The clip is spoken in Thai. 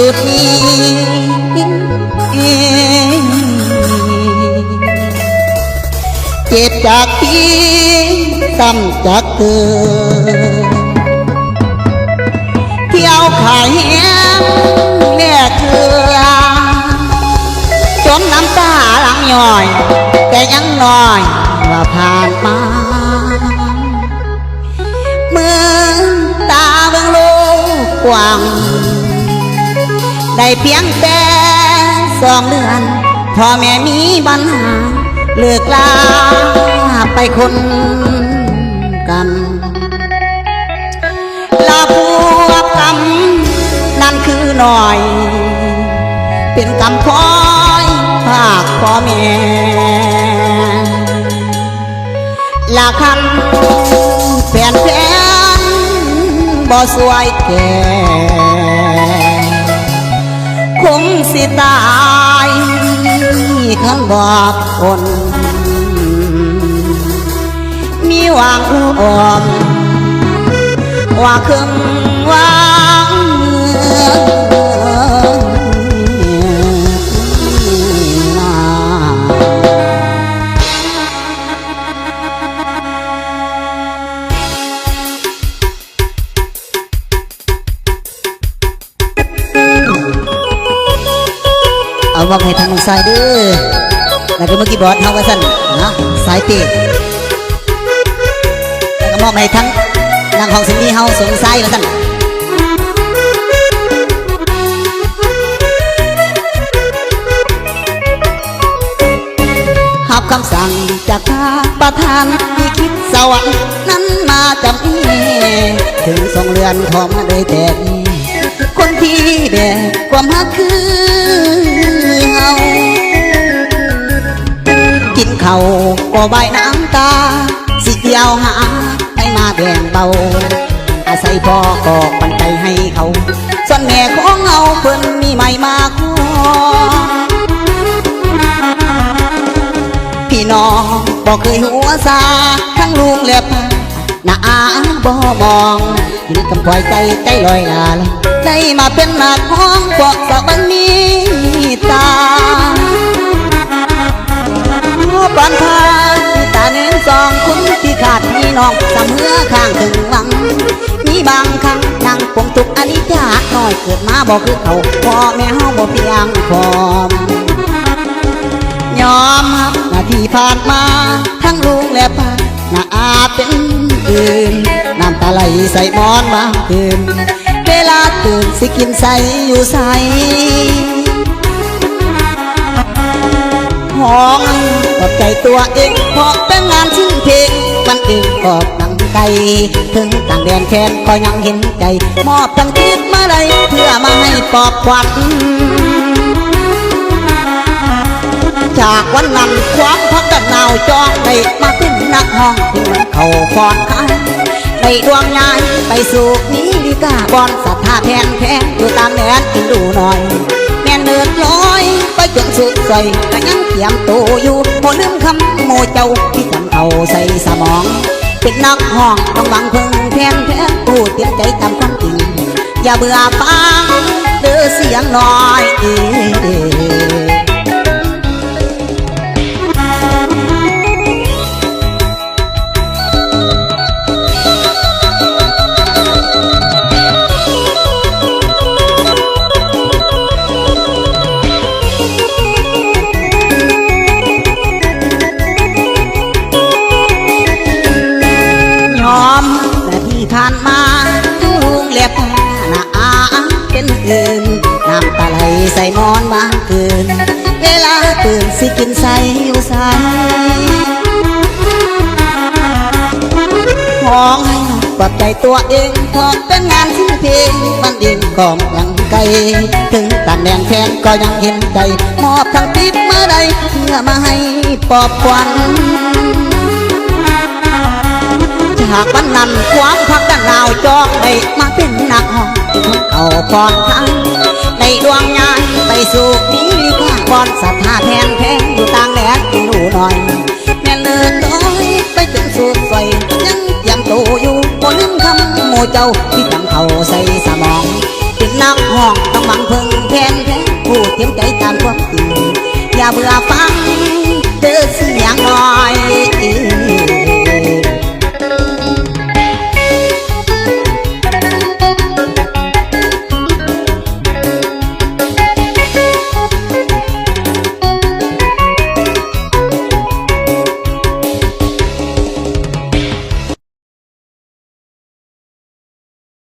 จุดนี้เจ็บจากพี่ซ้ำจากเธอเที่ยวขายแหงแลกเธอจมน้ำตาหลังย่อยแต่ยังน้อยว่าผ่านมาเมื่อตาเบิ่งโลกกว้างได้เพียงแต่2 เดือนพ่อแม่มีปัญหาเลิกลาไปคนกันลาพวกกรรมนั่นคือหน่อยเป็นกรรมคอยภาคพ่อแม่ลาคันแฟนบ่สวยแก่คงสิตายคันบอกคนมีหวังอ่อนว่าคืนวางเอามอบให้ทางสายเด้อแล้วก็เมื่อกี้บอสเฮาว่าสั่นนะสายปีกแล้วก็มอบให้ทั้งนางของสิงห์เฮาสงสัยว่าสั่นหับคำสั่งจากพระประธานที่คิดสวรรค์นั้นมาจำถึงส่งเรือนทองมาเลยแต่คนที่แบกความหักคือเฮากินเขาก็ใบน้ำตาสิเดียวหาให้มาแบ่งเบาอาศัยพ่อกอกปันใจให้เขาส่วนแม่ของเฮาเพิ่นมีใหม่มาขอพี่น้องบอกเคยหัวซาทั้งลุงและป้าหน้าบ่มองกินกำปล่อยใจลอยลาได้มาเป็นหน้าท้องพวกสาวบันนี้ตาปานพาที่ตาเน้น2 คนที่ขาดพี่น้องเสมอข้างถึงหวังมีบางครั้งนั่งปมทุกอนิจจาน้อยเกิดมาบอกคือเขาพ่อแม่เฮาบ่เพียงพร้อมยอมรับหน้าที่ผ่านมาทั้งลุงและป้าหน้าอาเป็นอื่นน้ำตาไหลใส่มอนบางคืนเวลาตื่นสิกินใส่อยู่ใส่ห้องปลอบใจตัวเองเพราะเป็นงานชิ้นเพลงมันเองกอบหนังไก่ถึงต่างแดนแค้นก็ยังเห็นใจมอบทั้งทิพย์มาเลยเพื่อมาให้ปลอบขวัญจากวันนั้นความพักกันหนาวจองได้มาเป็นนักห้องที่มันเข้าฟอนขายในดวงยายไปสู่นี้ดีกาบอนศรัทธาแพงอยู่ตามแดนกินดูหน่อยแม่เนินลอยไปจนสุดใส่ก็ยังเตรียมตัวอยู่โมลืมคำโมเจ้าที่จำเอาใส่สมองเป็นนักห้องต้องหวังพึ่งแทนพูดเตรียมใจตามความจริงอย่าเบื่อฟังเด้อเสียงน้อยผ่านมาทั้งลุงและป้าหน้าอาเป็นอื่นน้ำตาไหลใส่มอนบางคืนเวลาตื่นสิกินใส่อยู่ใส่ห้องให้ปลอบใจตัวเองเพราะเป็นงานชิ้นเพลงมันเองก็ยังไกลถึงต่างแดนแค้นก็ยังเห็นใจมอบทั้งทิพย์มาได้เพื่อมาให้ปลอบขวัญหากวันนั้นความพักกันหนาวจองได้มาเป็นนักห้องที่ทั้งเขาปอนทั้งในดวงยายไปสู่นี้ข้าบอนศรัทธาแพงอยู่ต่างแดนที่หนูหน่อยแม่เลิศน้อยไปถึงสุดไฟยังเตรียมตัวอยู่บ่ลืมคำโมเจ้าที่จำเขาใส่สมองเป็นนักห้องต้องบังเพิ่ง ความจริงอย่าเบื่อฟังเจอเสียงน้อย